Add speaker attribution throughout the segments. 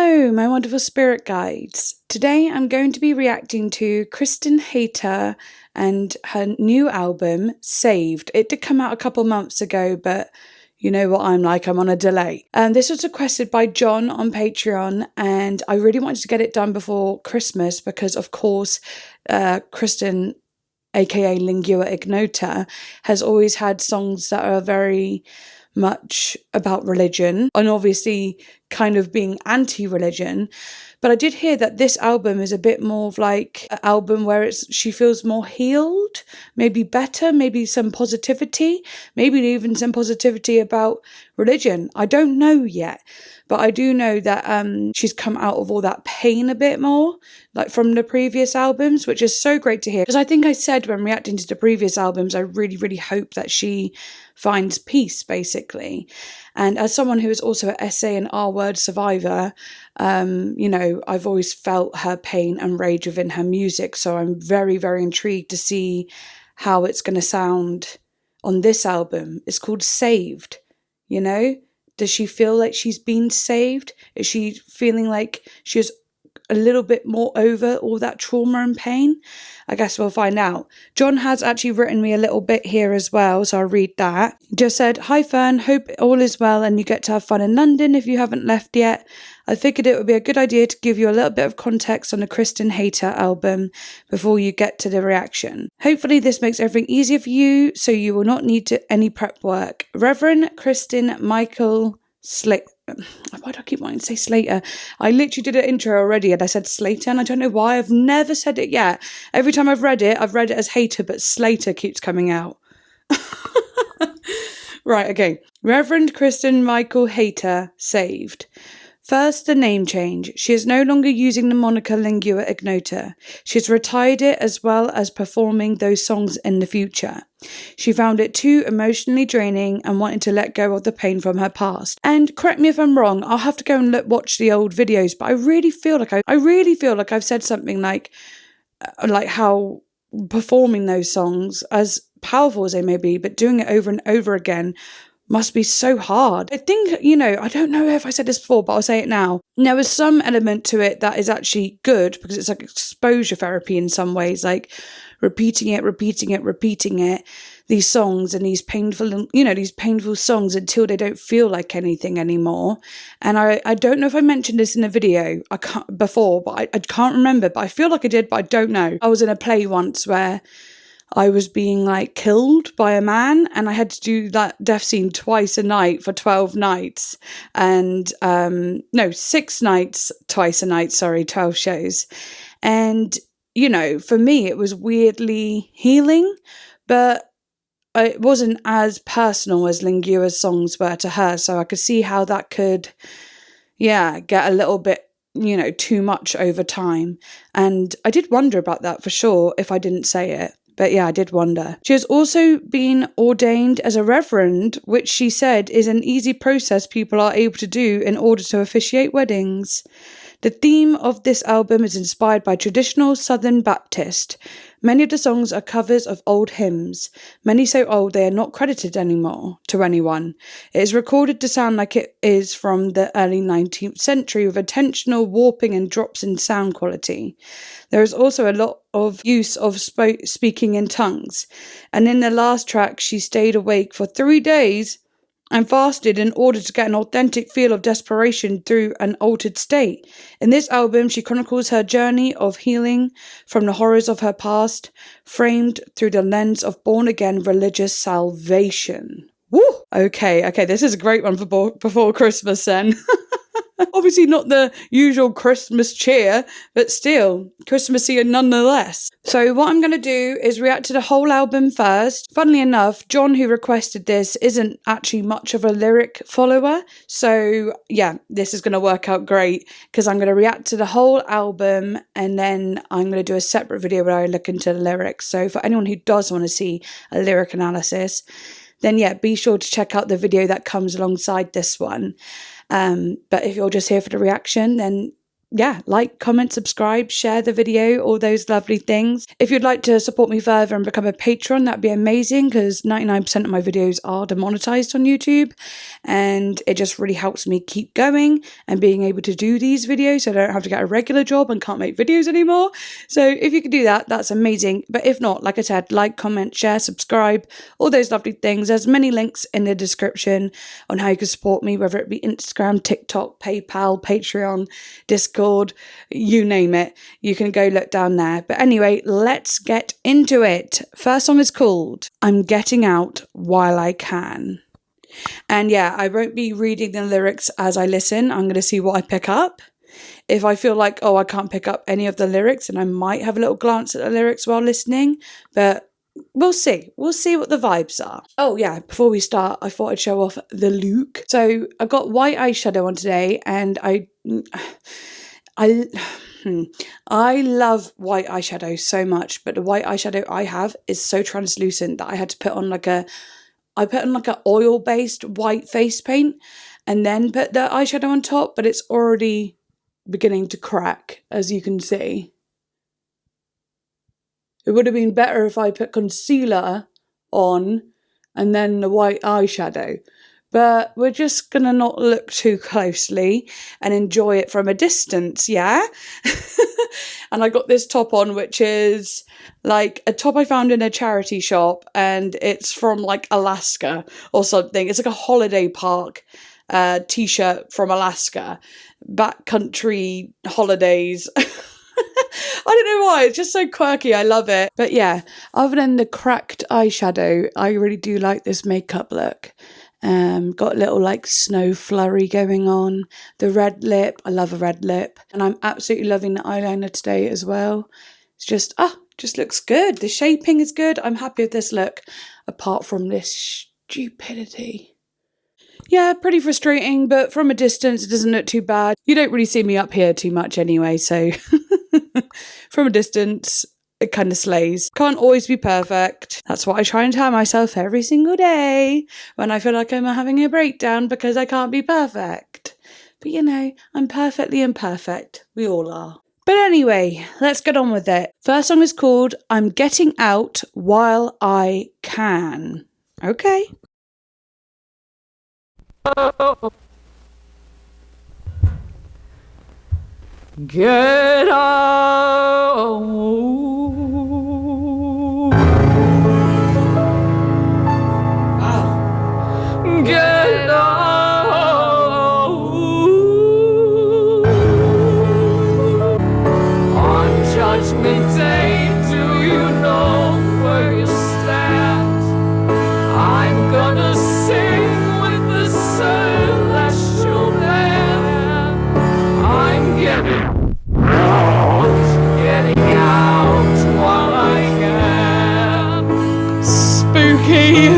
Speaker 1: Hello, my wonderful spirit guides. Today I'm going to be reacting to Kristin Hayter and her new album, Saved. It did come out a couple months ago, but you know what I'm like, I'm on a delay. This was requested by John on Patreon, and I really wanted to get it done before Christmas because, of course, Kristin, aka Lingua Ignota, has always had songs that are very much about religion and obviously kind of being anti-religion. But I did hear that this album is a bit more of like an album where she feels more healed, maybe better, maybe some positivity, maybe even some positivity about religion. I don't know yet, but I do know that she's come out of all that pain a bit more, like from the previous albums, which is so great to hear. Because I think I said when reacting to the previous albums, I really, really hope that she finds peace, basically. And as someone who is also an SA and R-word survivor, you know, I've always felt her pain and rage within her music. So I'm very, very intrigued to see how it's going to sound on this album. It's called Saved, you know? Does she feel like she's been saved? Is she feeling like she's a little bit more over all that trauma and pain? I guess we'll find out. John has actually written me a little bit here as well, so I'll read that. Just said, "Hi Fern, hope all is well and you get to have fun in London if you haven't left yet. I figured it would be a good idea to give you a little bit of context on the Kristin Hayter album before you get to the reaction. Hopefully this makes everything easier for you so you will not need any prep work. Reverend Kristin Michael Hayter." Why do I keep wanting to say Slater? I literally did an intro already and I said Slater, and I don't know why. I've never said it yet. Every time I've read it as Hayter, but Slater keeps coming out. Right, okay. Reverend Kristin Michael Hayter, Saved. First, the name change. She is no longer using the moniker Lingua Ignota. She's retired it as well as performing those songs in the future. She found it too emotionally draining and wanted to let go of the pain from her past. And correct me if I'm wrong, I'll have to go and watch the old videos, but I really feel like I've said something like how performing those songs, as powerful as they may be, but doing it over and over again must be so hard. I think, you know, I don't know if I said this before, but I'll say it now. There was some element to it that is actually good because it's like exposure therapy in some ways, like repeating it, these songs and these painful songs until they don't feel like anything anymore. And I don't know if I mentioned this in a video before, but I can't remember, but I feel like I did, but I don't know. I was in a play once where I was being like killed by a man and I had to do that death scene twice a night for 12 nights and 6 nights, twice a night, 12 shows. And, you know, for me, it was weirdly healing, but it wasn't as personal as Lingua's songs were to her. So I could see how that could, get a little bit, you know, too much over time. And I did wonder about that for sure if I didn't say it. But yeah, I did wonder. She has also been ordained as a reverend, which she said is an easy process people are able to do in order to officiate weddings. The theme of this album is inspired by traditional Southern Baptist. Many of the songs are covers of old hymns, many so old they are not credited anymore to anyone. It is recorded to sound like it is from the early 19th century with intentional warping and drops in sound quality. There is also a lot of use of speaking in tongues, and in the last track she stayed awake for 3 days and fasted in order to get an authentic feel of desperation through an altered state. In this album, she chronicles her journey of healing from the horrors of her past, framed through the lens of born-again religious salvation. Woo! Okay, this is a great one for before Christmas then. Obviously not the usual Christmas cheer, but still, Christmassy nonetheless. So what I'm going to do is react to the whole album first. Funnily enough, John, who requested this, isn't actually much of a lyric follower. So yeah, this is going to work out great because I'm going to react to the whole album and then I'm going to do a separate video where I look into the lyrics. So for anyone who does want to see a lyric analysis, then yeah, be sure to check out the video that comes alongside this one. But if you're just here for the reaction, then yeah, like, comment, subscribe, share the video, all those lovely things. If you'd like to support me further and become a patron, that'd be amazing, because 99% of my videos are demonetized on YouTube, and it just really helps me keep going and being able to do these videos so I don't have to get a regular job and can't make videos anymore. So if you could do that, that's amazing. But if not, like I said, like, comment, share, subscribe, all those lovely things. There's many links in the description on how you can support me, whether it be Instagram, TikTok, PayPal, Patreon, Discord, you name it. You can go look down there. But anyway, let's get into it. First song is called I'm Getting Out While I Can. And yeah, I won't be reading the lyrics as I listen. I'm going to see what I pick up. If I feel like, oh, I can't pick up any of the lyrics, and I might have a little glance at the lyrics while listening, but we'll see. We'll see what the vibes are. Oh yeah, before we start, I thought I'd show off the look. So I've got white eyeshadow on today, and I love white eyeshadow so much, but the white eyeshadow I have is so translucent that I had to put on like an oil-based white face paint and then put the eyeshadow on top, but it's already beginning to crack, as you can see. It would have been better if I put concealer on and then the white eyeshadow. But we're just going to not look too closely and enjoy it from a distance, yeah? And I got this top on, which is like a top I found in a charity shop, and it's from like Alaska or something. It's like a holiday park t-shirt from Alaska. Backcountry holidays. I don't know why, it's just so quirky, I love it. But yeah, other than the cracked eyeshadow, I really do like this makeup look. Got a little like snow flurry going on. The red lip, I love a red lip. And I'm absolutely loving the eyeliner today as well. It's just looks good. The shaping is good. I'm happy with this look, apart from this stupidity. Yeah, pretty frustrating, but from a distance it doesn't look too bad. You don't really see me up here too much anyway, so from a distance it kind of slays. Can't always be perfect. That's what I try and tell myself every single day when I feel like I'm having a breakdown because I can't be perfect. But you know, I'm perfectly imperfect. We all are. But anyway, let's get on with it. First song is called I'm Getting Out While I Can. Okay. Get out. Get out. On Judgment Day, do you know where you stand? I'm gonna sing with the celestial band. I'm getting out while I can. Spooky.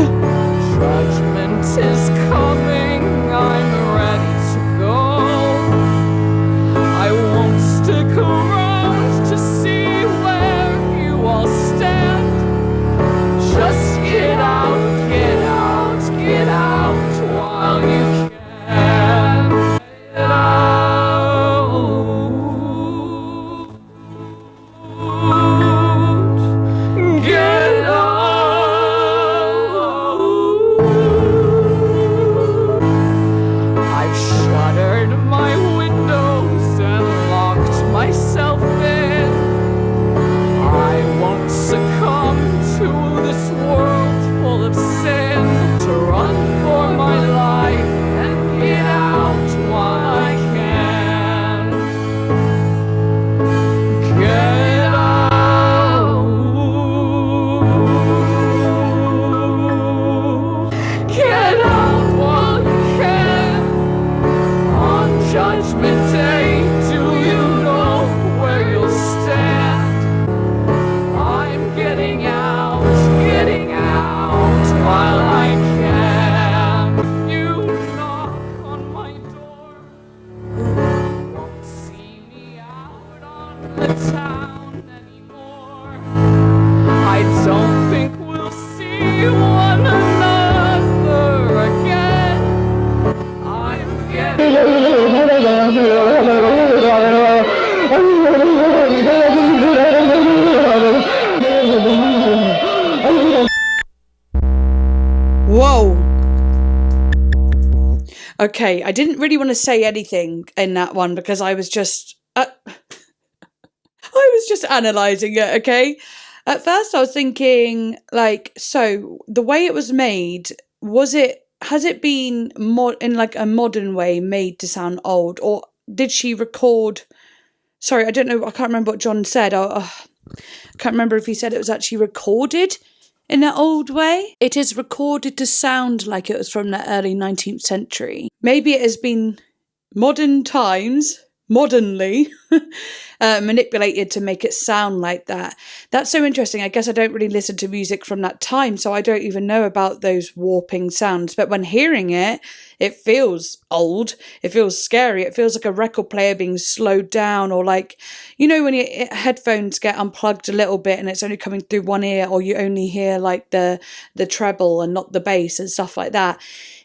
Speaker 1: Judgment is coming, I'm ready to go. I won't stick around to see where you all stand. Just get out, get out, get out while you can. Get out. Get out. I've shuttered my windows and locked myself in. I won't succumb to this world full of sin. To run for my life and get out while I can. Get out. Get out while you can. On Judgment Day, do you know where you'll stand? I'm getting out while I can. If you knock on my door, you won't see me out on the town anymore. I don't think we'll see one another again. I'm getting Okay, I didn't really want to say anything in that one because I was just analysing it, okay? At first I was thinking, like, so the way it was made, has it been in like a modern way made to sound old, or did she record? Sorry, I don't know, I can't remember what John said. I can't remember if he said it was actually recorded in that old way. It is recorded to sound like it was from the early 19th century. Maybe it has been modernly manipulated to make it sound like that. That's so interesting. I guess I don't really listen to music from that time, so I don't even know about those warping sounds. But when hearing it, it feels old. It feels scary. It feels like a record player being slowed down, or like, you know, when your headphones get unplugged a little bit and it's only coming through one ear, or you only hear like the treble and not the bass and stuff like that.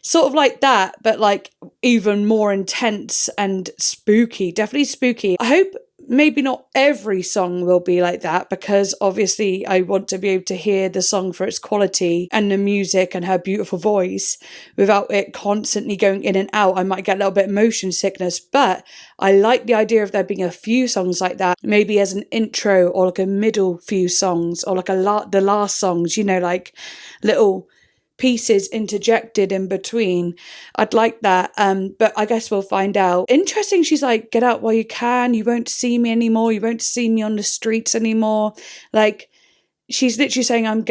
Speaker 1: Sort of like that, but like even more intense and spooky. Definitely spooky. I hope maybe not every song will be like that, because obviously I want to be able to hear the song for its quality and the music and her beautiful voice without it constantly going in and out. I might get a little bit of motion sickness, but I like the idea of there being a few songs like that, maybe as an intro or like a middle few songs, or like the last songs, you know, like little pieces interjected in between. I'd like that, but I guess we'll find out. Interesting, she's like, get out while you can, you won't see me anymore, you won't see me on the streets anymore. Like, she's literally saying, I'm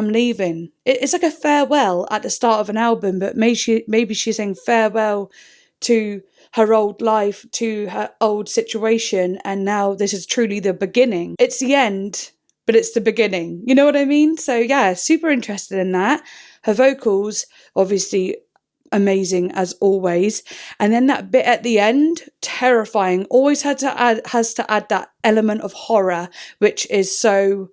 Speaker 1: leaving. It's like a farewell at the start of an album, but maybe she's saying farewell to her old life, to her old situation, and now this is truly the beginning. It's the end, but it's the beginning. You know what I mean? So yeah, super interested in that. Her vocals, obviously amazing as always. And then that bit at the end, terrifying. Always has to add that element of horror, which is so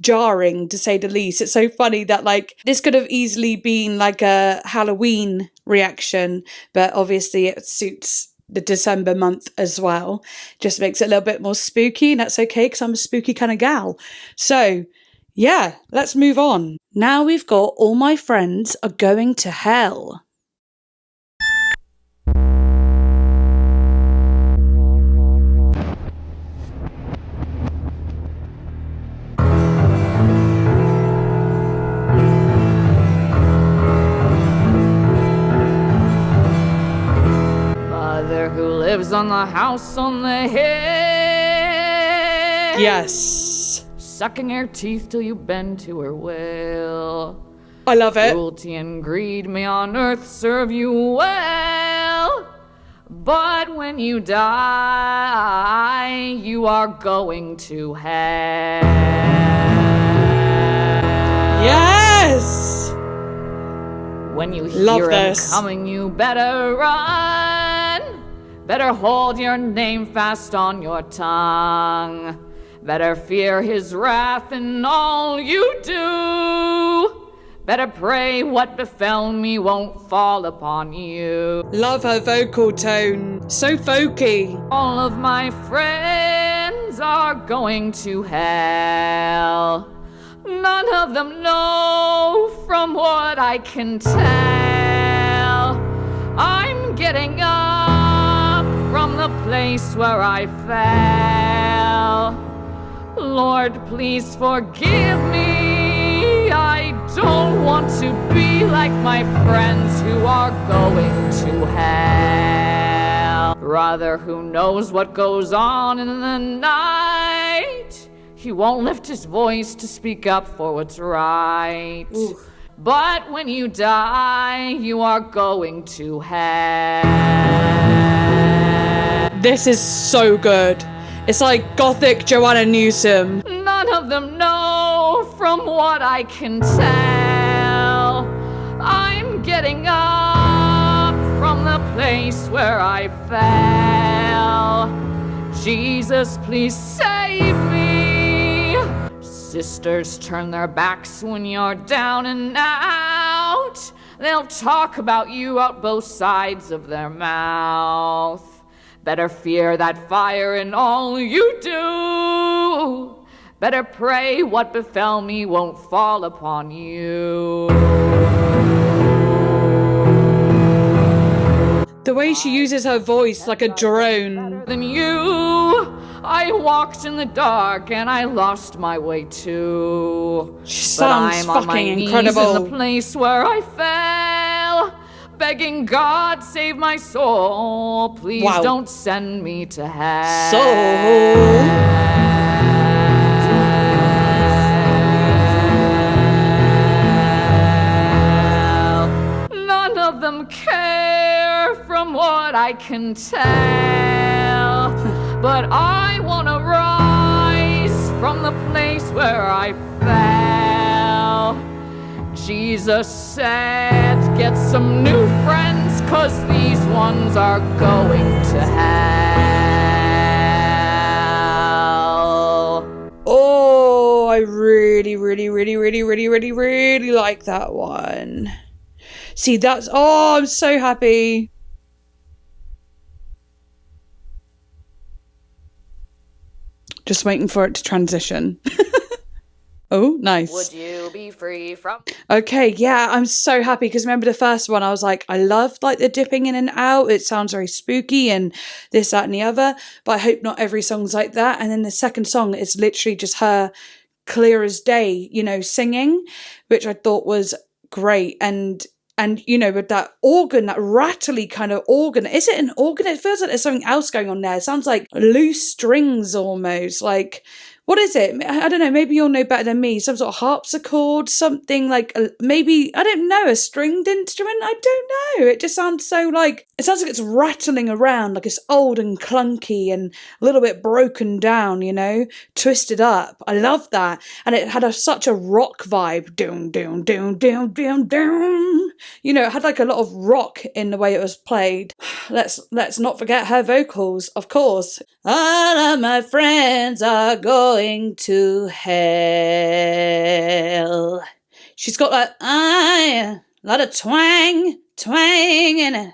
Speaker 1: jarring to say the least. It's so funny that like this could have easily been like a Halloween reaction, but obviously it suits the December month as well. Just makes it a little bit more spooky, and that's okay because I'm a spooky kind of gal. So yeah, let's move on. Now we've got All My Friends Are Going to Hell.
Speaker 2: Mother who lives on the house on the hill.
Speaker 1: Yes.
Speaker 2: Sucking her teeth till you bend to her will.
Speaker 1: I love it.
Speaker 2: Cruelty and greed may on earth serve you well, but when you die, you are going to hell.
Speaker 1: Yes!
Speaker 2: When you
Speaker 1: love
Speaker 2: hear him
Speaker 1: this.
Speaker 2: coming, you better run. Better hold your name fast on your tongue. Better fear his wrath in all you do. Better pray what befell me won't fall upon you.
Speaker 1: Love her vocal tone. So folky.
Speaker 2: All of my friends are going to hell. None of them know from what I can tell. I'm getting up from the place where I fell. Lord, please forgive me. I don't want to be like my friends who are going to hell. Rather, who knows what goes on in the night? He won't lift his voice to speak up for what's right. Ooh. But when you die, you are going to hell.
Speaker 1: This is so good. It's like gothic Joanna Newsom.
Speaker 2: None of them know from what I can tell. I'm getting up from the place where I fell. Jesus, please save me. Sisters turn their backs when you're down and out. They'll talk about you out both sides of their mouth. Better fear that fire in all you do. Better pray what befell me won't fall upon you.
Speaker 1: The way she uses her voice like a drone.
Speaker 2: Than you, I walked in the dark and I lost my way too.
Speaker 1: She sounds fucking incredible.
Speaker 2: In the place where I fell, begging God save my soul. Please don't send me to hell. None of them care from what I can tell, but I want to rise from the place where I fell. Jesus said, get some new friends, 'cause these ones are going to hell.
Speaker 1: Oh, I really like that one. See, that's, oh, I'm so happy. Just waiting for it to transition. Oh, nice.
Speaker 2: Would you be free from...
Speaker 1: Okay, yeah, I'm so happy because remember the first one, I was like, I loved like the dipping in and out. It sounds very spooky and this, that and the other, but I hope not every song's like that. And then the second song is literally just her clear as day, you know, singing, which I thought was great. And you know, with that organ, that rattly kind of organ, is it an organ? It feels like there's something else going on there. It sounds like loose strings almost, like, what is it? I don't know, maybe you'll know better than me. Some sort of harpsichord, something like, maybe, I don't know, a stringed instrument? I don't know. It just sounds so like, it sounds like it's rattling around, like it's old and clunky and a little bit broken down, you know, twisted up. I love that. And it had such a rock vibe. Doom, doom, doom, doom, doom, doom. You know, it had like a lot of rock in the way it was played. Let's not forget her vocals, of course. All of my friends are going to hell. She's got like a lot of twang in it.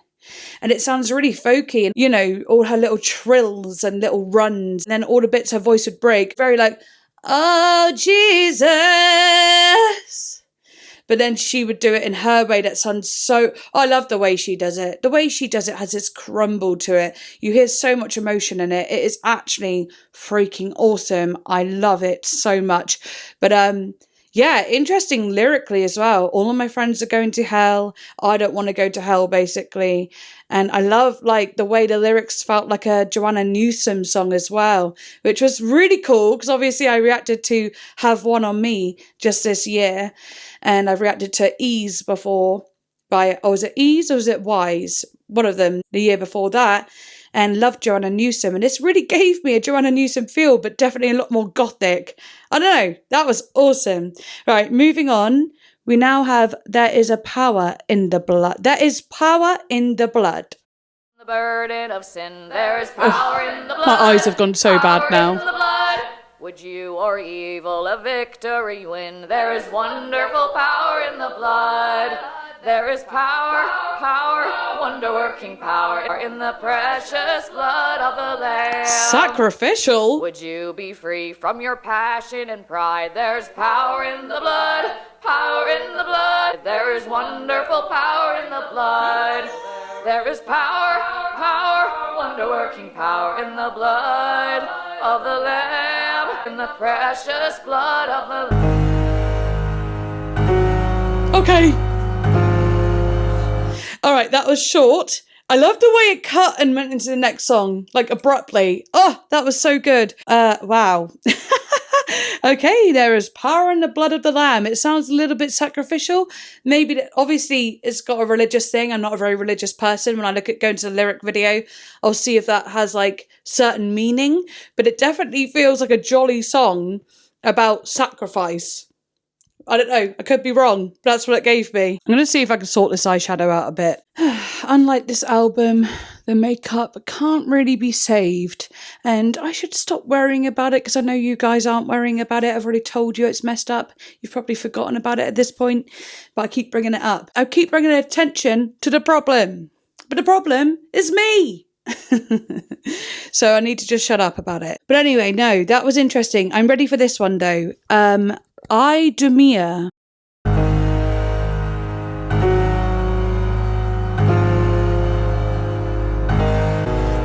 Speaker 1: And it sounds really folky, and you know, all her little trills and little runs, and then all the bits her voice would break, very like, oh Jesus. But then she would do it in her way that sounds so... I love the way she does it. The way she does it has this crumble to it. You hear so much emotion in it. It is actually freaking awesome. I love it so much. But yeah, interesting lyrically as well. All of my friends are going to hell. I don't want to go to hell, basically. And I love like the way the lyrics felt like a Joanna Newsom song as well, which was really cool because obviously I reacted to Have One on Me just this year. And I've reacted to Ease before by, was it Ease or was it Wise? One of them the year before that. And loved Joanna Newsom. And this really gave me a Joanna Newsom feel, but definitely a lot more gothic. I don't know. That was awesome. Right, moving on. We now have There Is a Power in the Blood. There is power in the blood.
Speaker 2: The burden of sin, there is power in the blood.
Speaker 1: My eyes have gone so bad now.
Speaker 2: Would you or evil a victory win? There is wonderful power in the blood. There is power, wonder-working power in the precious blood of the Lamb.
Speaker 1: Sacrificial?
Speaker 2: Would you be free from your passion and pride? There's power in the blood, power in the blood. There is wonderful power in the blood. There is power, wonder-working power in the blood of the Lamb, in the precious blood of the Lamb.
Speaker 1: Okay. All right, that was short. I love the way it cut and went into the next song, like abruptly. Oh, that was so good. Wow. Okay, there is power in the blood of the Lamb. It sounds a little bit sacrificial. Maybe, obviously, it's got a religious thing. I'm not a very religious person. When I look at going to the lyric video, I'll see if that has like certain meaning. But it definitely feels like a jolly song about sacrifice. I don't know. I could be wrong. But that's what it gave me. I'm going to see if I can sort this eyeshadow out a bit. Unlike this album, the makeup can't really be saved. And I should stop worrying about it because I know you guys aren't worrying about it. I've already told you it's messed up. You've probably forgotten about it at this point. But I keep bringing it up. I keep bringing attention to the problem. But the problem is me. So I need to just shut up about it. But anyway, no, that was interesting. I'm ready for this one though. IDUMEA.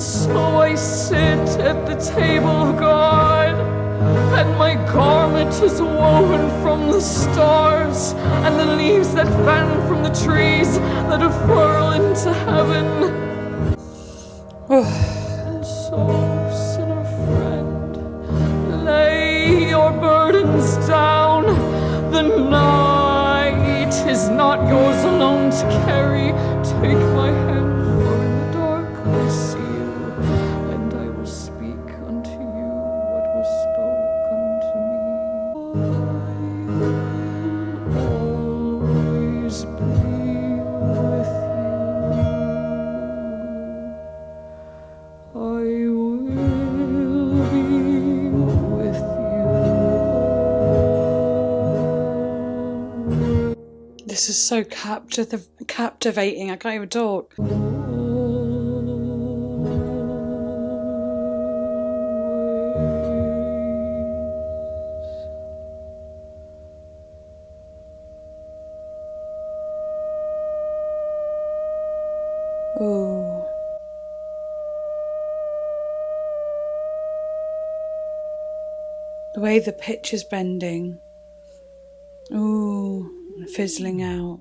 Speaker 2: And so I sit at the table of God, and my garment is woven from the stars, and the leaves that fan from the trees that unfurl into heaven. And so, sinner friend, lay your burdens down. The night is not yours alone to carry. Take my hand, for in the dark I see you, and I will speak unto you what was spoken to me. I will always be with you. I will be with you.
Speaker 1: This is so captivating. I can't even talk. Ooh. The way the pitch is bending. Ooh, fizzling out.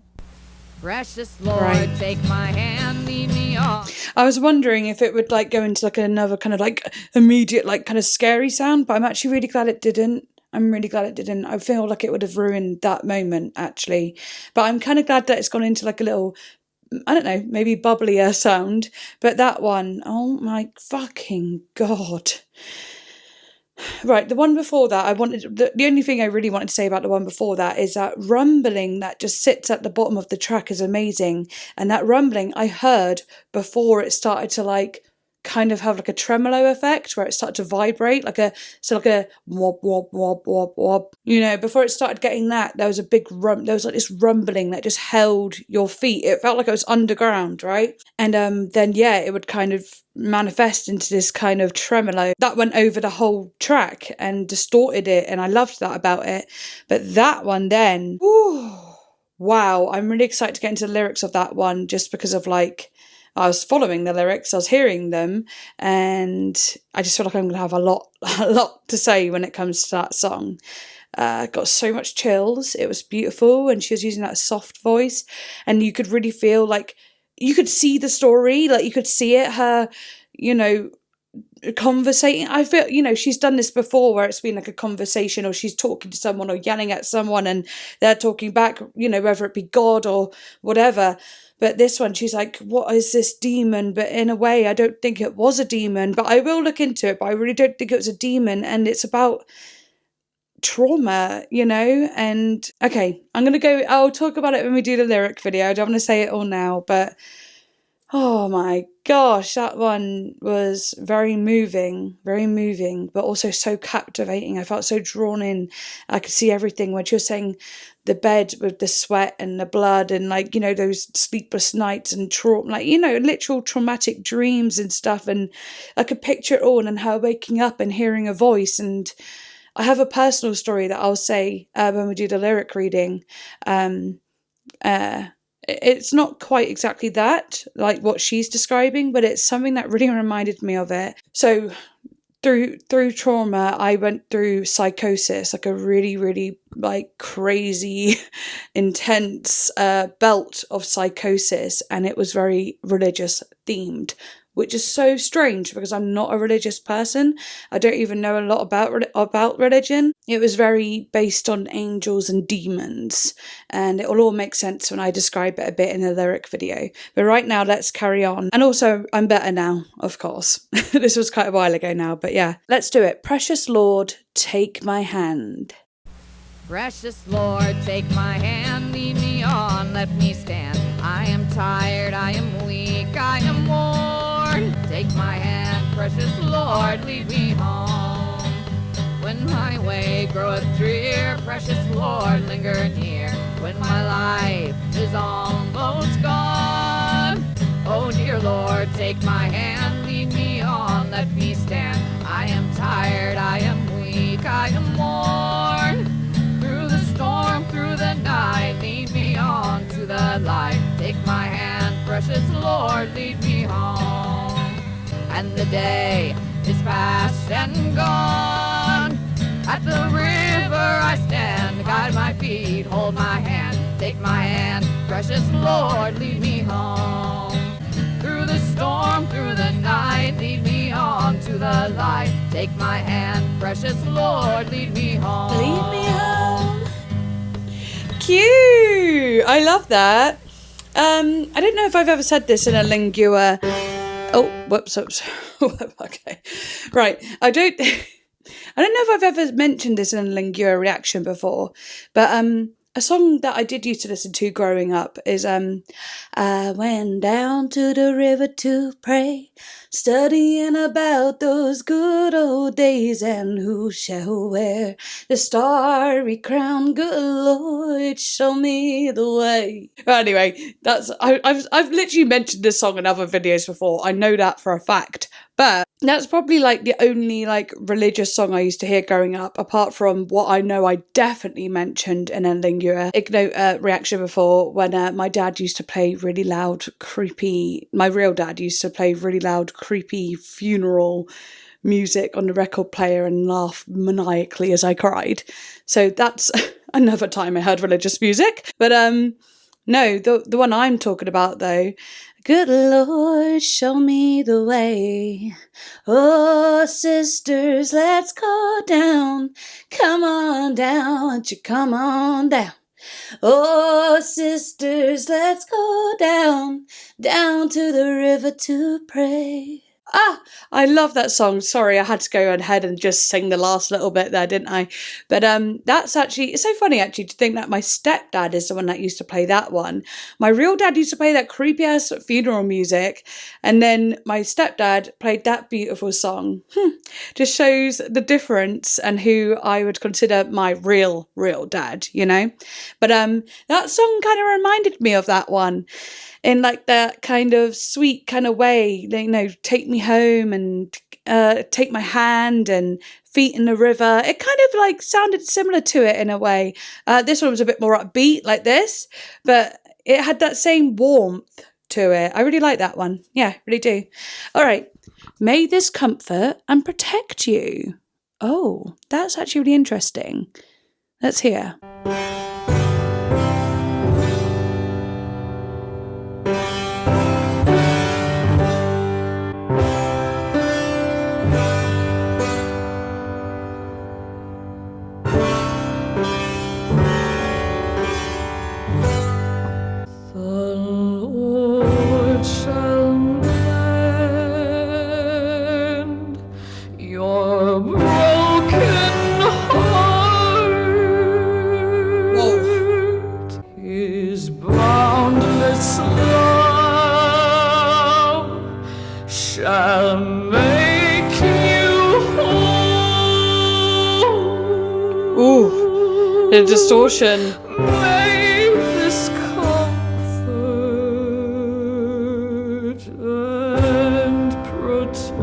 Speaker 2: Precious Lord, take my hand, lead me on.
Speaker 1: I was wondering if it would like go into like another kind of like immediate like kind of scary sound, but I'm actually really glad it didn't. I'm really glad it didn't. I feel like it would have ruined that moment actually. But I'm kind of glad that it's gone into like a little, I don't know, maybe bubblier sound. But that one, oh my fucking God. Right, the one before that, the only thing I really wanted to say about the one before that is that rumbling that just sits at the bottom of the track is amazing. And that rumbling I heard before it started to like kind of have like a tremolo effect where it started to vibrate like a wob wob wob wob wob, you know. Before it started getting that, there was a big there was like this rumbling that just held your feet. It felt like it was underground, right? And then yeah, it would kind of manifest into this kind of tremolo that went over the whole track and distorted it, and I loved that about it. But that one then, whew, wow, I'm really excited to get into the lyrics of that one, just because of like I was following the lyrics, I was hearing them, and I just feel like I'm going to have a lot to say when it comes to that song. Got so much chills. It was beautiful, and she was using that soft voice, and you could really feel like you could see the story, like you could see it, her, you know, conversating. I feel, you know, she's done this before where it's been like a conversation, or she's talking to someone or yelling at someone and they're talking back, you know, whether it be God or whatever. But this one, she's like, what is this demon? But in a way, I don't think it was a demon, but I will look into it, but I really don't think it was a demon. And it's about trauma, you know. And okay, I'll talk about it when we do the lyric video. I don't want to say it all now, but oh my gosh, that one was very moving, but also so captivating. I felt so drawn in. I could see everything when she was saying the bed with the sweat and the blood and like, you know, those sleepless nights and trauma, like, you know, literal traumatic dreams and stuff. And I could picture it all, and her waking up and hearing a voice. And I have a personal story that I'll say when we do the lyric reading. It's not quite exactly that, like what she's describing, but it's something that really reminded me of it. So through trauma, I went through psychosis, like a really, really like crazy, intense belt of psychosis, and it was very religious themed, which is so strange because I'm not a religious person. I don't even know a lot about religion. It was very based on angels and demons, and it will all make sense when I describe it a bit in the lyric video. But right now, let's carry on. And also, I'm better now, of course. This was quite a while ago now, but yeah. Let's do it. Precious Lord, take my hand.
Speaker 2: Precious Lord, take my hand, lead me on, let me stand. I am tired, I am weak, I am worn. Take my hand, precious Lord, lead me home. When my way groweth drear, precious Lord, linger near. When my life is almost gone, oh dear Lord, take my hand, lead me on, let me stand. I am tired, I am weak, I am worn. Storm through the night, lead me on to the light. Take my hand, precious Lord, lead me home. and the day is past and gone. At the river I stand, guide my feet, hold my hand, take my hand, precious Lord, lead me home. Through the storm, through the night, lead me on to the light. Take my hand, precious Lord, lead me home.
Speaker 1: Lead me home. Cute. I love that. I don't know if I've ever said this in a lingua. Oh, whoops. Okay. Right. I don't know if I've ever mentioned this in a lingua reaction before, but a song that I did used to listen to growing up is I went down to the river to pray, studying about those good old days, and who shall wear the starry crown? Good Lord, show me the way. Anyway, I've literally mentioned this song in other videos before. I know that for a fact. But that's probably like the only like religious song I used to hear growing up, apart from what I know I definitely mentioned in a lingua ignota reaction before, when my dad used to play really loud, creepy, my real dad used to play really loud, creepy funeral music on the record player and laugh maniacally as I cried. So that's another time I heard religious music. But no, the one I'm talking about though, good Lord, show me the way. Oh, sisters, let's go down. Come on down, won't you come on down? Oh, sisters, let's go down, down to the river to pray. Ah, I love that song. Sorry, I had to go ahead and just sing the last little bit there, didn't I? But that's actually, it's so funny actually to think that my stepdad is the one that used to play that one. My real dad used to play that creepy ass funeral music, and then my stepdad played that beautiful song. Just shows the difference and who I would consider my real dad, you know? But that song kind of reminded me of that one, in like that kind of sweet kind of way, you know, take me home and take my hand and feet in the river. It kind of like sounded similar to it in a way. This one was a bit more upbeat like this, but it had that same warmth to it. I really like that one. Yeah, really do. All right. May this comfort and protect you. Oh, that's actually really interesting. Let's hear. Ooh, the distortion.
Speaker 2: May this comfort and protect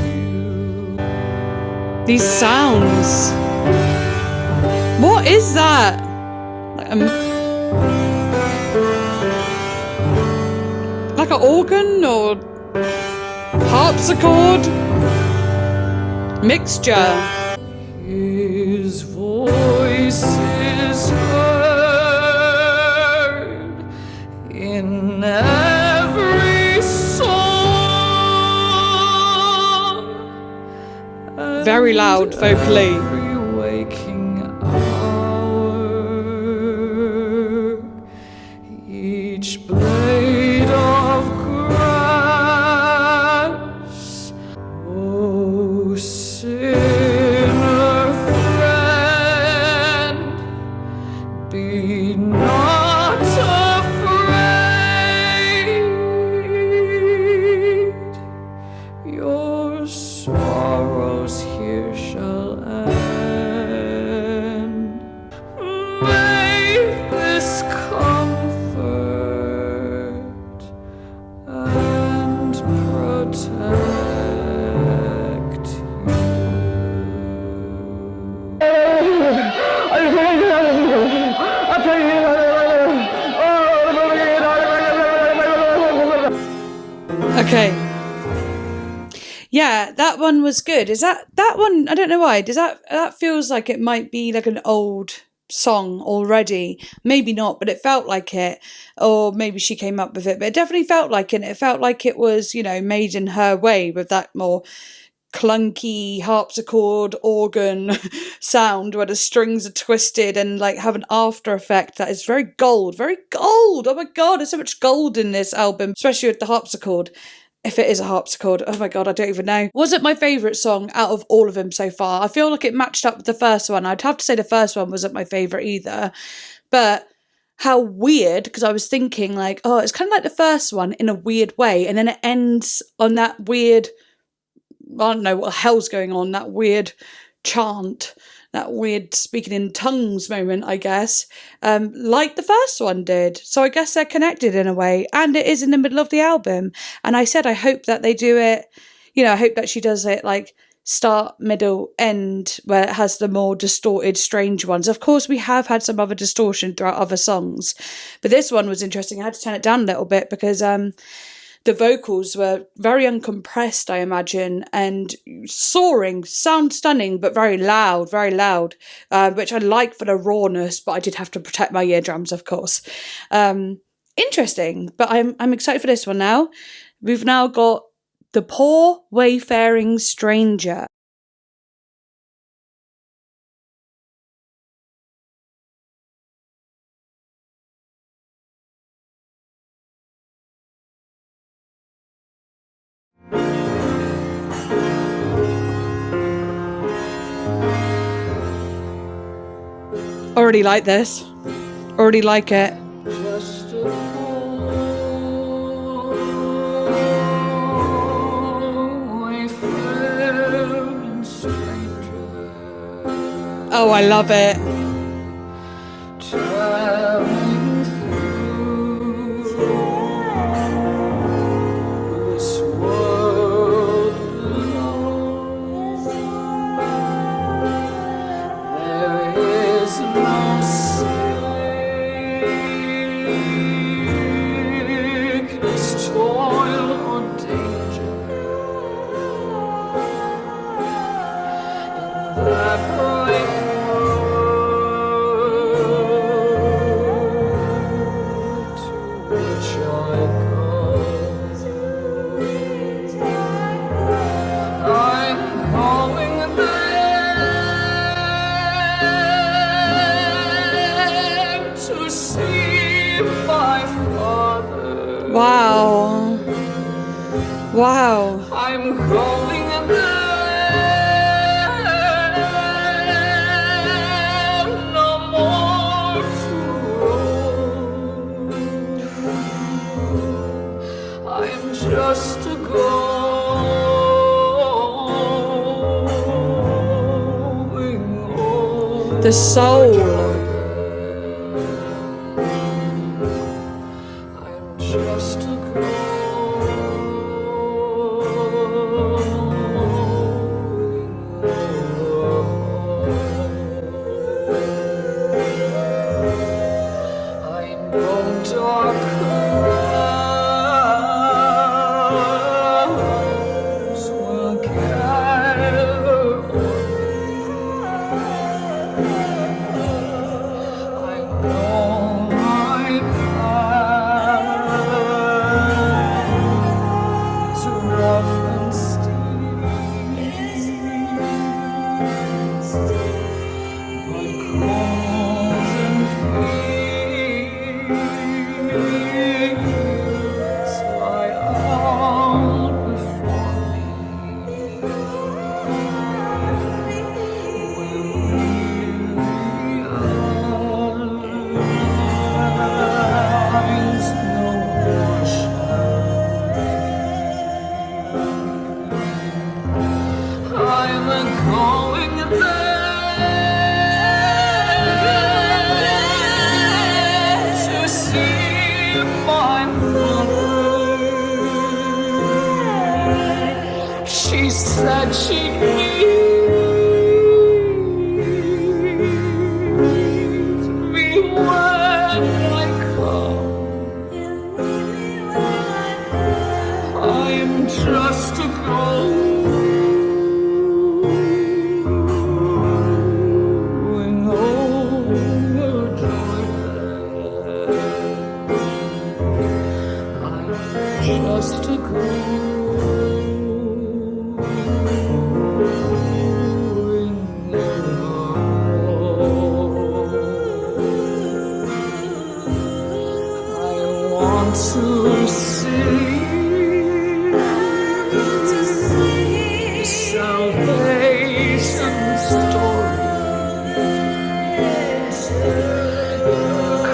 Speaker 2: you.
Speaker 1: These sounds. What is that? Like an organ or harpsichord? Mixture.
Speaker 2: His voice is heard in every song.
Speaker 1: Very loud vocally.
Speaker 2: Every waking hour, each blade of grass. Oh, sinner friend, be not afraid. Your sorrows here shall end. May this comfort
Speaker 1: Okay. Yeah, that one was good. Is that one? I don't know why. That feels like it might be like an old song already. Maybe not, but it felt like it. Or maybe she came up with it, but it definitely felt like it. And it felt like it was, made in her way with that more clunky harpsichord organ sound where the strings are twisted and like have an after effect that is very gold. Oh my god, there's so much gold in this album, especially with the harpsichord. If it is a harpsichord, oh my god, I don't even know. Was it my favourite song out of all of them so far? I feel like it matched up with the first one. I'd have to say the first one wasn't my favourite either. But how weird, because I was thinking like, oh, it's kind of like the first one in a weird way. And then it ends on that weird, I don't know what the hell's going on, that weird chant, that weird speaking in tongues moment, I guess, like the first one did. So I guess they're connected in a way, and it is in the middle of the album. And I said I hope that they do it, I hope that she does it like start, middle, end, where it has the more distorted, strange ones. Of course, we have had some other distortion throughout other songs, but this one was interesting. I had to turn it down a little bit because the vocals were very uncompressed, I imagine, and soaring, sound stunning, but very loud, which I like for the rawness, but I did have to protect my eardrums, of course. Interesting, but I'm excited for this one now. We've now got The Poor Wayfaring Stranger. Already like this. Already like it. Oh, I love it. Wow. I'm going there, no more to roam. I'm just a going home. The soul. I'm just a I
Speaker 2: just to go. Just to go. I want to sing salvation story.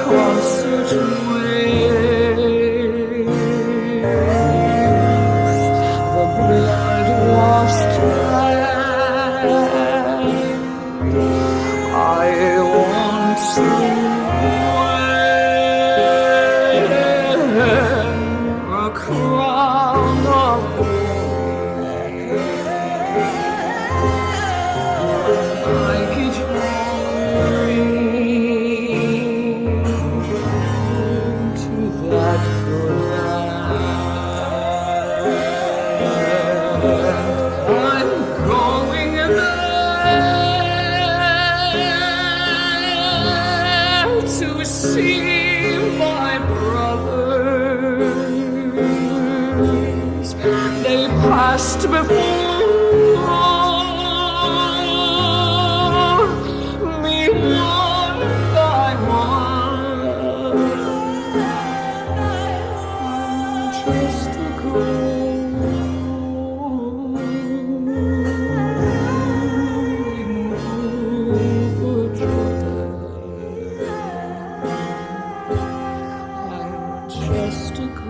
Speaker 2: Concert way. Before me, one by one, just to go. Just to go.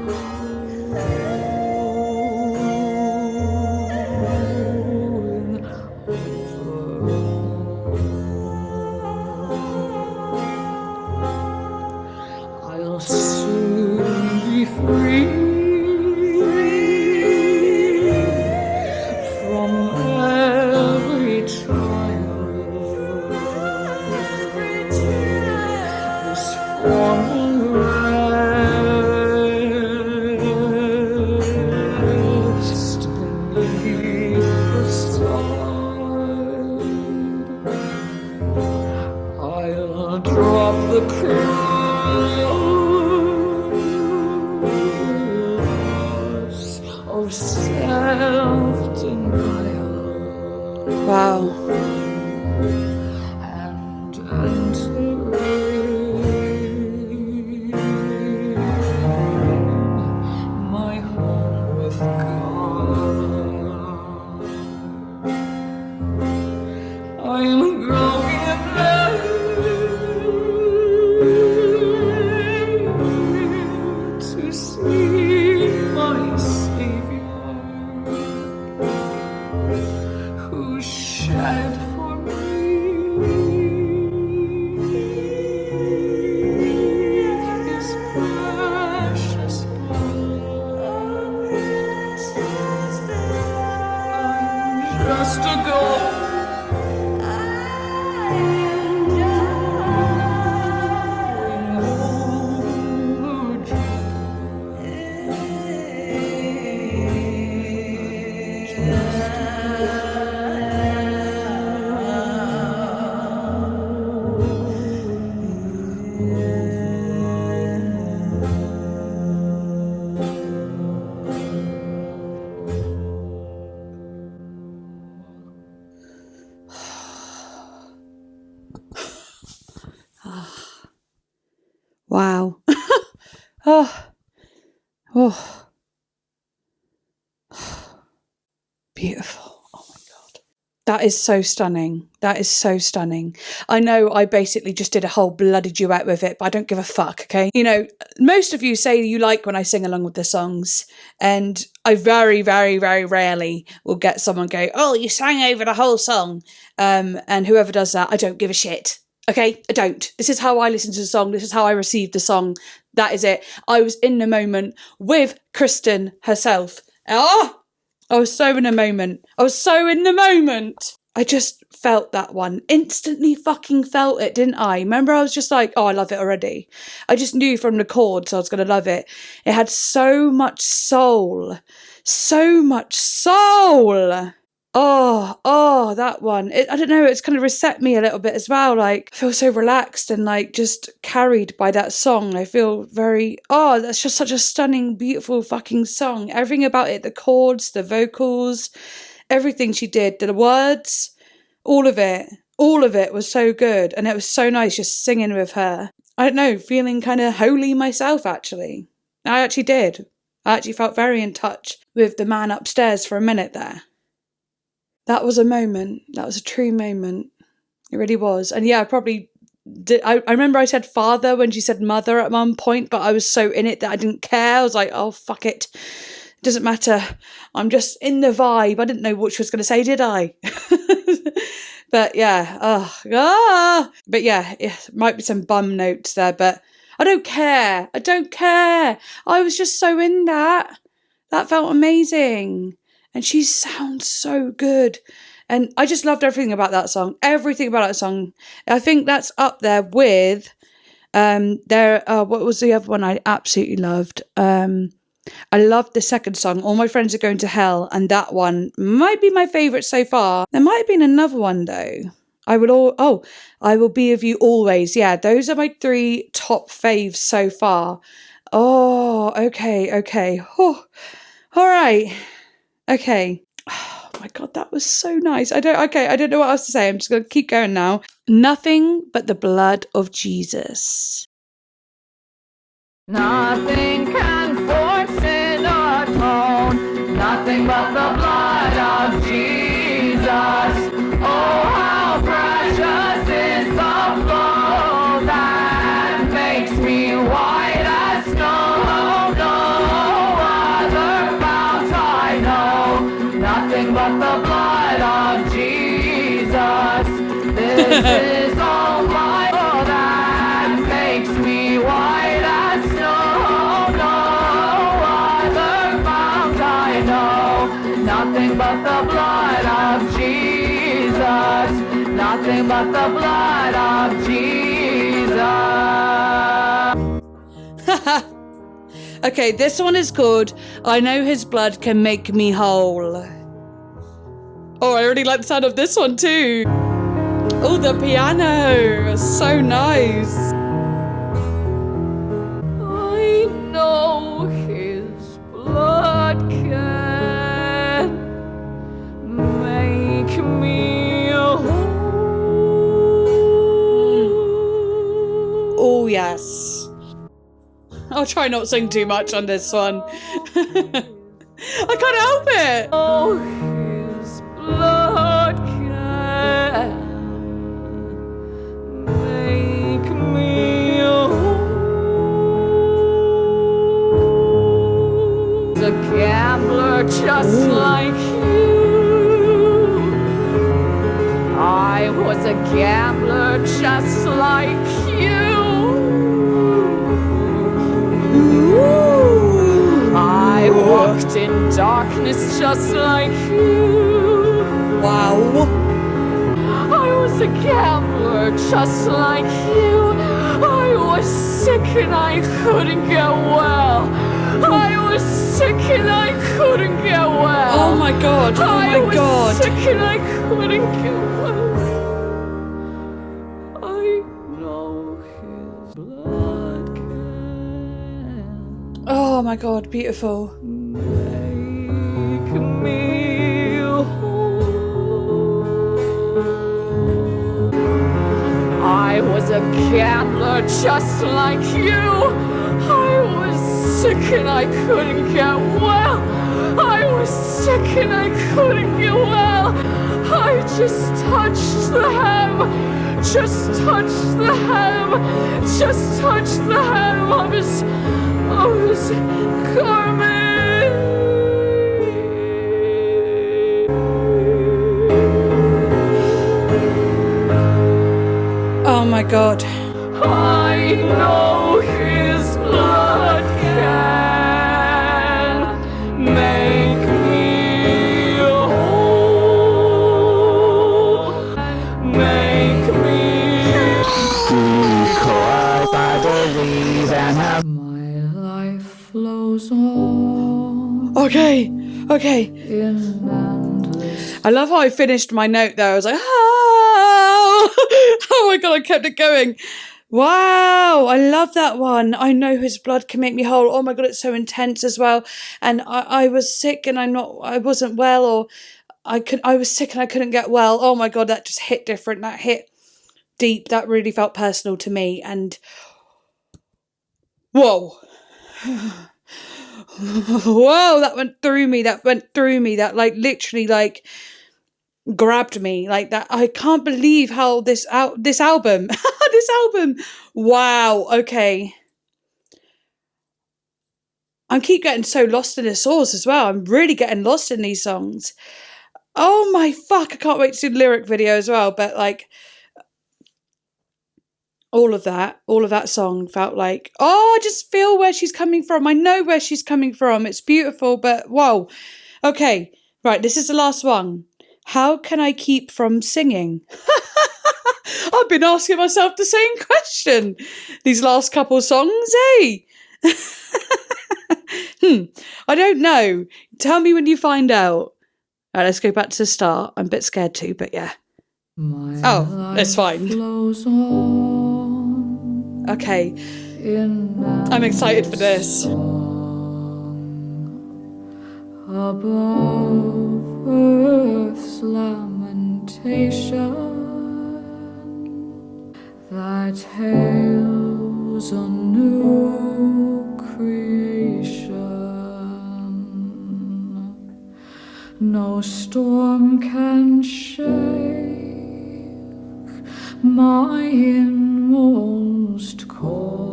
Speaker 1: Wow. Wow. Oh. Beautiful. Oh my God. That is so stunning. That is so stunning. I know I basically just did a whole bloody duet with it, but I don't give a fuck, okay? You know, most of you say you like when I sing along with the songs, and I very, very, very rarely will get someone go, oh, you sang over the whole song. And whoever does that, I don't give a shit. Okay, I don't. This is how I listen to the song. This is how I received the song. That is it. I was in the moment with Kristin herself. Oh, I was so in the moment. I was so in the moment. I just felt that one. Instantly fucking felt it, didn't I? Remember, I was just like, oh, I love it already. I just knew from the chords I was going to love it. It had so much soul. So much soul. Oh, that one. I don't know, it's kind of reset me a little bit as well. Like, I feel so relaxed and like just carried by that song. I feel very, that's just such a stunning, beautiful fucking song. Everything about it, the chords, the vocals, everything she did, the words, all of it was so good. And it was so nice just singing with her. I don't know, feeling kind of holy myself, actually. I actually did. I actually felt very in touch with the man upstairs for a minute there. That was a moment. That was a true moment. It really was. And yeah, I probably did. I remember I said father when she said mother at one point, but I was so in it that I didn't care. I was like, oh, fuck it. Doesn't matter. I'm just in the vibe. I didn't know what she was going to say, did I? But yeah. But yeah, it might be some bum notes there, but I don't care. I don't care. I was just so in that. That felt amazing. And she sounds so good. And I just loved everything about that song. Everything about that song. I think that's up there with what was the other one I absolutely loved? I loved the second song, All My Friends Are Going to Hell, and that one might be my favourite so far. There might have been another one though. I Will Be With You Always. Yeah, those are my 3 top faves so far. Oh, okay. Oh, all right. Okay. Oh my God, that was so nice. I don't know what else to say. I'm just going to keep going now. Nothing but the blood of Jesus.
Speaker 2: Nothing can force it or atone. Nothing but the blood of Jesus. Oh, how precious is the flow that makes me white as snow. No other fount I know. Nothing but the blood of Jesus. This is all my flow that makes me white as snow. No other fount I know. Nothing but the blood of Jesus. Nothing but the blood of Jesus.
Speaker 1: Okay, this one is called I Know His Blood Can Make Me Whole. Oh, I really like the sound of this one too. Oh, the piano. So nice.
Speaker 2: I know his blood can make me whole.
Speaker 1: Oh, yes. I'll try not to sing too much on this one. I can't help it.
Speaker 2: Oh, his blood can make me whole. A gambler just like you. I was a gambler just like you. I walked in darkness just like you.
Speaker 1: Wow.
Speaker 2: I was a gambler just like you. I was sick and I couldn't get well. I was sick and I couldn't get well.
Speaker 1: Oh my God. Oh my God.
Speaker 2: I was sick and I couldn't get well. I know his blood can.
Speaker 1: Oh my God, beautiful.
Speaker 2: Make me whole. I was a gambler just like you. I was sick and I couldn't get well. I was sick and I couldn't get well. I just touched the hem. Just touched the hem. Just touched the hem of his garment.
Speaker 1: Oh my God.
Speaker 2: I know his blood can make me whole.
Speaker 1: Okay. I love how I finished my note there. I was like, oh, oh my God, I kept it going. Wow, I love that one. I know his blood can make me whole. Oh my God, it's so intense as well. And I was sick and I wasn't well, or I was sick and I couldn't get well. Oh my God, that just hit different. That hit deep. That really felt personal to me. And whoa. Whoa, that went through me. That like literally like grabbed me like that. I can't believe how this album this album, wow. Okay, I keep getting so lost in the source as well. I'm really getting lost in these songs. Oh my fuck, I can't wait to see the lyric video as well. But like all of that song felt like, oh, I just feel where she's coming from. I know where she's coming from. It's beautiful, but whoa. Okay, right, this is the last one. How can I keep from singing? I've been asking myself the same question these last couple songs, eh? I don't know. Tell me when you find out. All right, let's go back to the start. I'm a bit scared too, but yeah. Oh, it's fine. Okay. I'm excited for this.
Speaker 2: Above earth's lamentation that hails a new creation, no storm can shake my inmost core.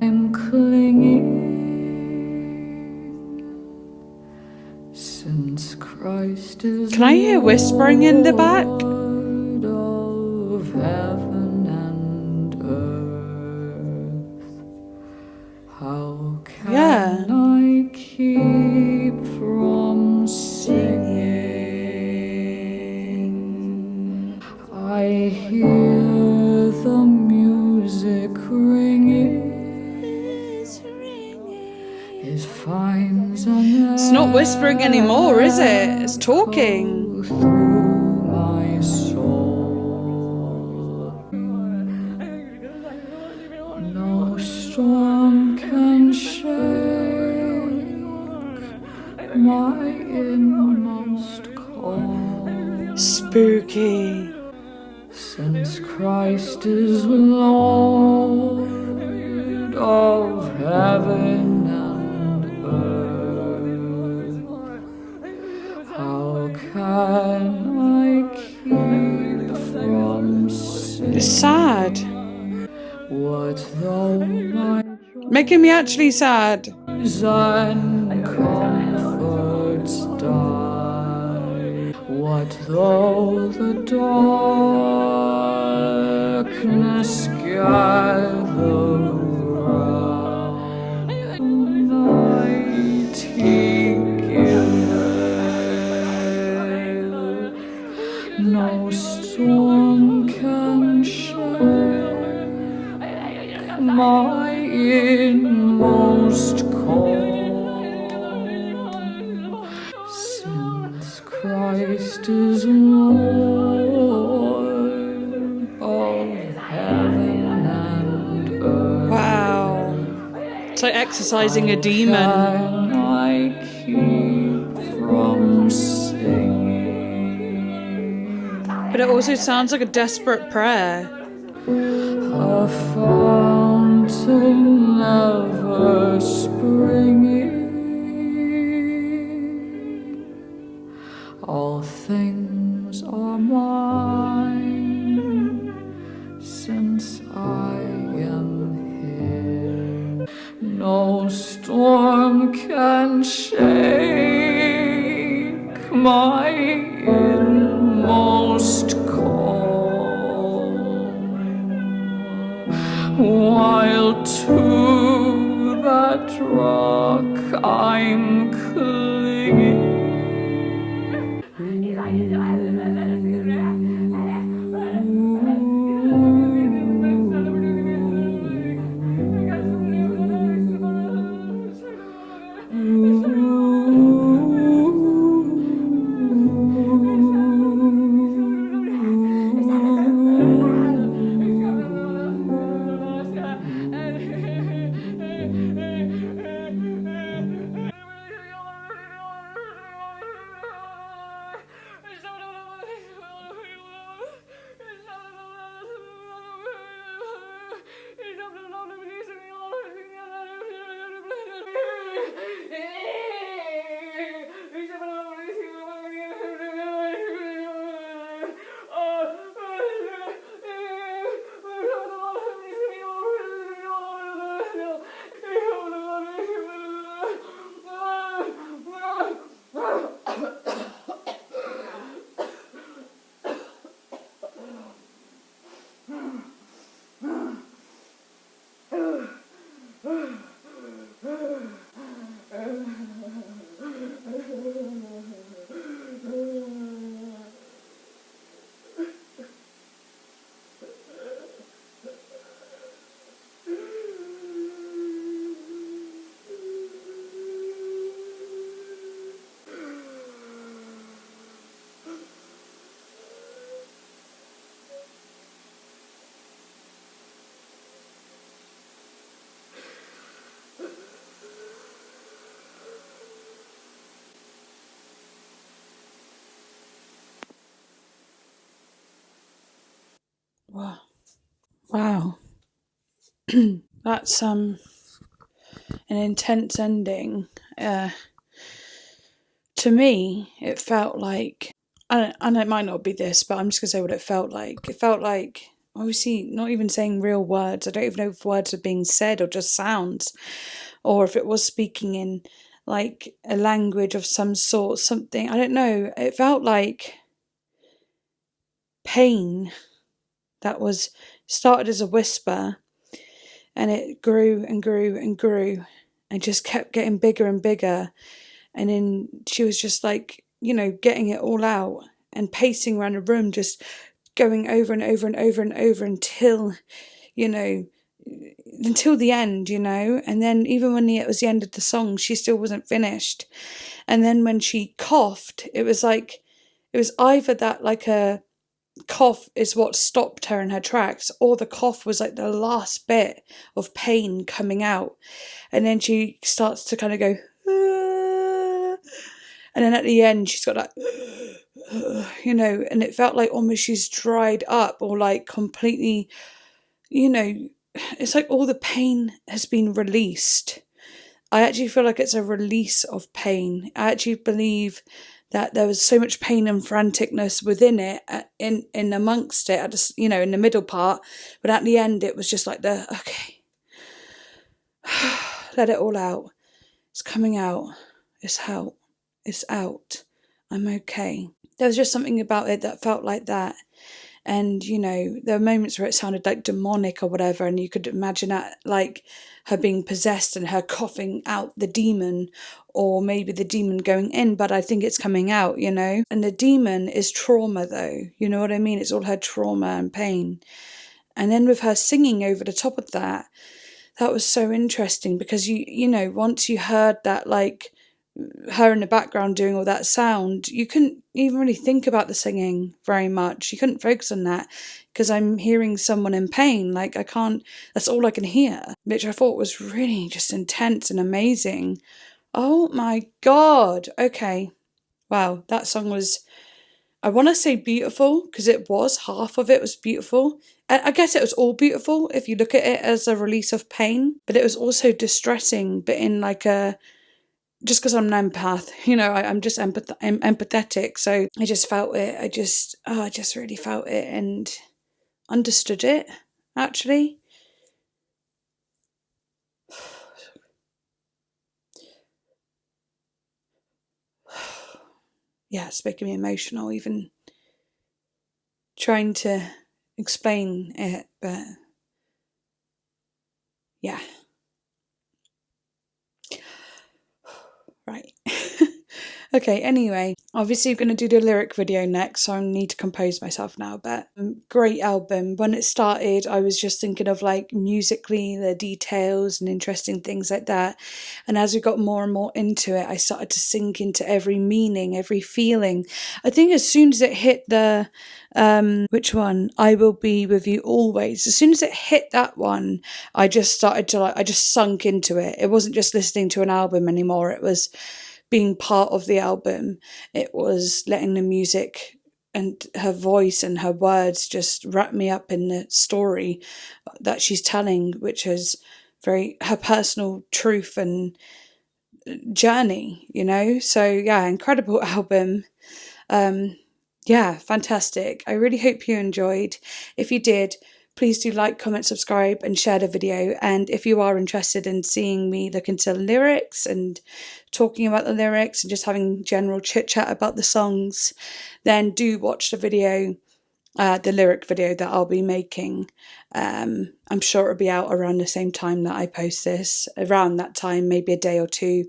Speaker 2: I'm clinging since Christ is.
Speaker 1: Can I hear whispering in the back?
Speaker 2: Lord of heaven and earth. How can I keep from singing? I hear the music ringing. It finds
Speaker 1: It's not whispering anymore, is it? It's talking.
Speaker 2: through my soul. No storm can shake my inmost core.
Speaker 1: Spooky.
Speaker 2: Since Christ is Lord of heaven and earth, how can I keep from singing?
Speaker 1: It's sad.
Speaker 2: What though my
Speaker 1: Making me actually sad.
Speaker 2: joys and comforts die? What though the darkness gather round? Nightingale, no storm can shake my inmost core. Since Christ is Lord of heaven and earth.
Speaker 1: Wow. It's like exercising a demon.
Speaker 2: Can I keep from singing?
Speaker 1: But it also sounds like a desperate prayer.
Speaker 2: A fountain ever springing. All things are mine since I am here. No storm can shake my inmost core, while to that rock I'm clinging.
Speaker 1: Wow. That's an intense ending. To me, it felt like, and it might not be this, but I'm just going to say what it felt like. It felt like, obviously, not even saying real words. I don't even know if words are being said or just sounds, or if it was speaking in like a language of some sort, something. I don't know. It felt like pain that was started as a whisper, and it grew and grew and grew and just kept getting bigger and bigger. And then she was just like, getting it all out and pacing around the room, just going over and over and over and over until, until the end, And then even when it was the end of the song, she still wasn't finished. And then when she coughed, it was either that like a cough is what stopped her in her tracks, or the cough was like the last bit of pain coming out. And then she starts to kind of go, and then at the end she's got that, and it felt like almost she's dried up or like completely, it's like all the pain has been released. I actually feel like it's a release of pain. I actually believe that there was so much pain and franticness within it, in amongst it, in the middle part, but at the end it was just like okay, let it all out. It's coming out. It's out. It's out. I'm okay. There was just something about it that felt like that. And, there were moments where it sounded like demonic or whatever, and you could imagine that, like her being possessed and her coughing out the demon, or maybe the demon going in, but I think it's coming out, And the demon is trauma, though. You know what I mean? It's all her trauma and pain. And then with her singing over the top of that was so interesting, because once you heard that, like, her in the background doing all that sound, you couldn't even really think about the singing very much. You couldn't focus on that, because I'm hearing someone in pain. Like, that's all I can hear, which I thought was really just intense and amazing. Oh my God. Okay. Wow. That song was, I want to say beautiful, because it was, half of it was beautiful. I guess it was all beautiful if you look at it as a release of pain, but it was also distressing, but in like just because I'm an empath, I'm just empathetic. So I just felt it. I just really felt it and understood it, actually. Yeah, it's making me emotional, even trying to explain it, but yeah. Right. Okay, anyway, obviously I'm going to do the lyric video next, so I need to compose myself now, but great album. When it started, I was just thinking of like musically the details and interesting things like that, and as we got more and more into it, I started to sink into every meaning, every feeling. I think as soon as it hit the which one? I Will Be With You Always. As soon as it hit that one, I just started to I just sunk into it. It wasn't just listening to an album anymore. It was being part of the album. It was letting the music and her voice and her words just wrap me up in the story that she's telling, which is her personal truth and journey, So yeah, incredible album. Yeah, fantastic. I really hope you enjoyed. If you did, please do like, comment, subscribe, and share the video. And if you are interested in seeing me look into lyrics and talking about the lyrics and just having general chit chat about the songs, then do watch the video, the lyric video that I'll be making. I'm sure it'll be out around the same time that I post this, around that time, maybe a day or two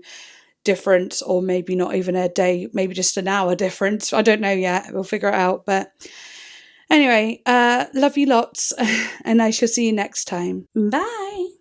Speaker 1: difference, or maybe not even a day, maybe just an hour difference. I don't know yet. We'll figure it out. But anyway, love you lots, and I shall see you next time. Bye.